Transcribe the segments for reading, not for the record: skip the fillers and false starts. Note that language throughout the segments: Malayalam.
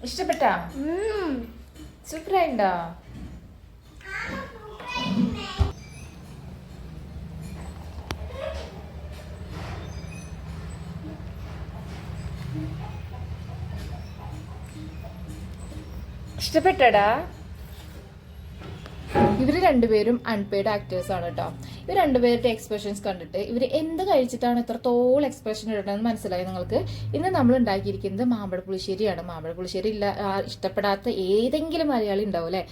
ഇഷ്ടപ്പെട്ടാ? സൂപ്പറായിണ്ടോ? ഇഷ്ടപ്പെട്ടടാ? ഇവർ രണ്ടുപേരും അൺപെയ്ഡ് ആക്ടേഴ്സ് ആണ് കേട്ടോ. ഇവർ രണ്ടുപേരുടെ എക്സ്പ്രഷൻസ് കണ്ടിട്ട് ഇവർ എന്ത് കഴിച്ചിട്ടാണ് എത്രത്തോളം എക്സ്പ്രഷൻ ഇടണമെന്ന് മനസ്സിലായി നിങ്ങൾക്ക്. ഇന്ന് നമ്മൾ ഉണ്ടാക്കിയിരിക്കുന്നത് മാമ്പഴ പുളിശ്ശേരിയാണ്. മാമ്പഴ പുളിശ്ശേരി ഇഷ്ടപ്പെടാത്ത ഏതെങ്കിലും മലയാളി ഉണ്ടാവും അല്ലേ?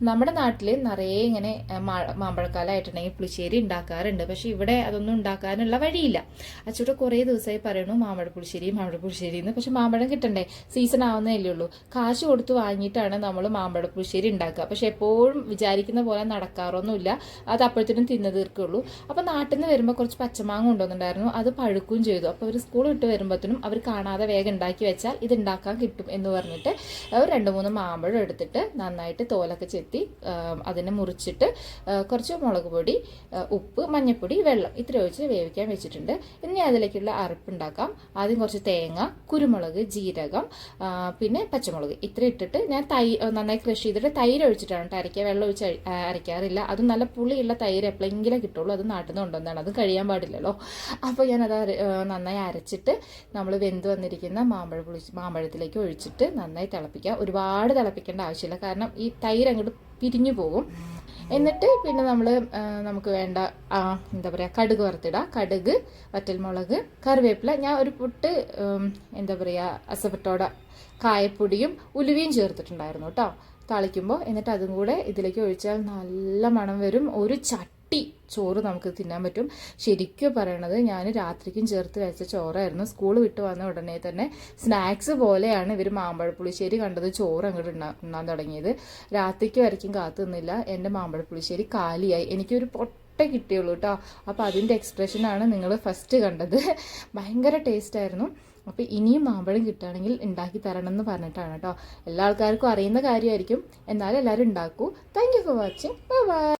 നമ്മുടെ നാട്ടിൽ നിറയെ ഇങ്ങനെ മാമ്പഴക്കാലമായിട്ടുണ്ടെങ്കിൽ പുളിശ്ശേരി ഉണ്ടാക്കാറുണ്ട്. പക്ഷെ ഇവിടെ അതൊന്നും ഉണ്ടാക്കാനുള്ള വഴിയില്ല. അച്ചൂടെ കുറേ ദിവസമായി പറയണു മാമ്പഴ പുളിശ്ശേരി എന്ന്. പക്ഷെ മാമ്പഴം കിട്ടണ്ടേ? സീസൺ ആവുന്നതല്ലേ ഉള്ളൂ. കാശ് കൊടുത്ത് വാങ്ങിയിട്ടാണ് നമ്മൾ മാമ്പഴ പുളിശ്ശേരി ഉണ്ടാക്കുക. പക്ഷെ എപ്പോഴും വിചാരിക്കുന്ന പോലെ നടക്കാറൊന്നുമില്ല. അത് അപ്പോഴത്തേനും തിന്നു തീർക്കുള്ളൂ. അപ്പോൾ നാട്ടിൽ നിന്ന് വരുമ്പോൾ കുറച്ച് പച്ചമാങ്ങ കൊണ്ടുവന്നിട്ടുണ്ടായിരുന്നു. അത് പഴുക്കുകയും ചെയ്തു. അപ്പോൾ അവർ സ്കൂൾ വിട്ട് വരുമ്പോഴത്തേനും അവർ കാണാതെ വേഗം ഉണ്ടാക്കി വെച്ചാൽ ഇത് ഉണ്ടാക്കാൻ കിട്ടും എന്ന് പറഞ്ഞിട്ട് അവർ 2-3 മാമ്പഴം എടുത്തിട്ട് നന്നായിട്ട് തോലൊക്കെ ചെത്തി അതിനെ മുറിച്ചിട്ട് കുറച്ച് മുളക് പൊടി, ഉപ്പ്, മഞ്ഞൾപ്പൊടി, വെള്ളം ഇത്ര ഒഴിച്ച് വേവിക്കാൻ വെച്ചിട്ടുണ്ട്. ഇനി അതിലേക്കുള്ള അരപ്പുണ്ടാക്കാം. ആദ്യം കുറച്ച് തേങ്ങ, കുരുമുളക്, ജീരകം, പിന്നെ പച്ചമുളക് ഇത്ര ഇട്ടിട്ട് ഞാൻ നന്നായി ക്രഷ് ചെയ്തിട്ട് തൈര് ഒഴിച്ചിട്ടാണ് അരയ്ക്കുക. വെള്ളം ഒഴിച്ച് അരയ്ക്കാറില്ല. അതും നല്ല പുളിയുള്ള തൈര് എപ്പോഴെങ്കിലും കിട്ടുള്ളൂ. അത് നാട്ടിൽ നിന്ന് കൊണ്ടുവന്നാണ്. അത് കഴിയാൻ പാടില്ലല്ലോ. അപ്പോൾ ഞാനത് നന്നായി അരച്ചിട്ട് നമ്മൾ വെന്ത് വന്നിരിക്കുന്ന മാമ്പഴത്തിലേക്ക് ഒഴിച്ചിട്ട് നന്നായി തിളപ്പിക്കുക. ഒരുപാട് തിളപ്പിക്കേണ്ട ആവശ്യമില്ല, കാരണം ഈ തൈര് അങ്ങോട്ട് പിരിഞ്ഞു പോകും. എന്നിട്ട് പിന്നെ നമുക്ക് വേണ്ട എന്താ പറയുക, കടുക് വറുത്തിടുക. കടുക്, വറ്റൽമുളക്, കറിവേപ്പില. ഞാൻ ഒരു പൊട്ട് എന്താ പറയുക അസഫറ്റോട കായപ്പൊടിയും ഉലുവയും ചേർത്തിട്ടുണ്ടായിരുന്നു കേട്ടോ താളിക്കുമ്പോൾ. എന്നിട്ട് അതും കൂടെ ഇതിലേക്ക് ഒഴിച്ചാൽ നല്ല മണം വരും. ഒരു ചട്ടി ചോറ് നമുക്ക് തിന്നാൻ പറ്റും. ശരിക്കും പറയണത് ഞാൻ രാത്രിക്കും ചേർത്ത് വെച്ച ചോറായിരുന്നു. സ്കൂൾ വിട്ട് വന്ന ഉടനെ തന്നെ സ്നാക്സ് പോലെയാണ് ഇവർ മാമ്പഴ പുളിശ്ശേരി കണ്ടത് ചോറ് അങ്ങോട്ട് ഉണ്ണാൻ തുടങ്ങിയത്. രാത്രിക്ക് വരയ്ക്കും കാത്തു നിന്നില്ല. എൻ്റെ മാമ്പഴ പുളിശ്ശേരി കാലിയായി. എനിക്കൊരു കിട്ടിയുള്ളൂ കേട്ടോ. അപ്പോൾ അതിൻ്റെ എക്സ്പ്രഷനാണ് നിങ്ങൾ ഫസ്റ്റ് കണ്ടത്. ഭയങ്കര ടേസ്റ്റായിരുന്നു. അപ്പോൾ ഇനിയും മാമ്പഴം കിട്ടുകയാണെങ്കിൽ ഉണ്ടാക്കി തരണം എന്ന് പറഞ്ഞിട്ടാണ് കേട്ടോ. എല്ലാ ആൾക്കാർക്കും അറിയുന്ന കാര്യമായിരിക്കും, എന്നാലും എല്ലാവരും ഉണ്ടാക്കൂ. Thank you for watching. Bye by.